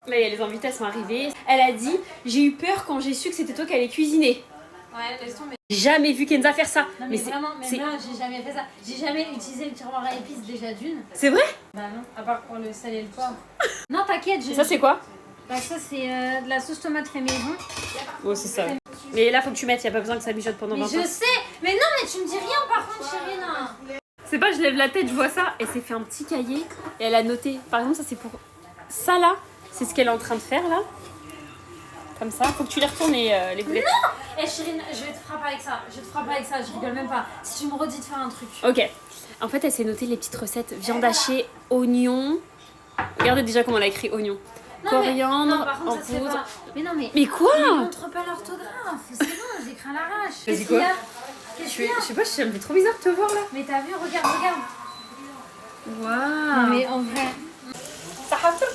Là, il y a les invités, elles sont arrivées. Elle a dit, j'ai eu peur quand j'ai su que c'était toi qui allais cuisiner. Ouais, laisse tomber. J'ai jamais vu Kenza faire ça. Non mais vraiment, même là, j'ai jamais fait ça. J'ai jamais utilisé le tiroir à épices déjà d'une. C'est vrai? Bah non, à part pour le sel et le poivre. Non, t'inquiète. Ça, c'est quoi? Bah ça, c'est de la sauce tomate fait maison. Oh, c'est ça. Mais là, faut que tu mettes, y a pas besoin que ça mijote pendant 20 ans. Mais je sais. Mais non, mais tu me dis rien par contre, chérie, non. C'est pas, je lève la tête, je vois ça, et c'est fait un petit cahier, et elle a noté. Par exemple, ça c'est pour ça là, c'est ce qu'elle est en train de faire là. Comme ça, faut que tu les retournes les boulettes. Non. Eh chérie, je vais te frapper avec ça. Je vais te frapper avec ça, je rigole même pas. Si tu me redis de faire un truc. Ok. En fait, elle s'est notée les petites recettes viande hachée, oignon. Regardez déjà comment elle a écrit oignon. Non, Coriandre, non, par contre, en ça se fait poudre. pas. Mais non, mais. Mais quoi? Mais montre pas l'orthographe. C'est bon, j'écris à l'arrache. Vas-y, Qu'est-ce quoi? qu'il y a? Qu'est-ce qu'il y a? Je sais pas, ça me fait trop bizarre de te voir là. Mais t'as vu, regarde, regarde. Waouh. Non, mais en vrai. Ça va tout le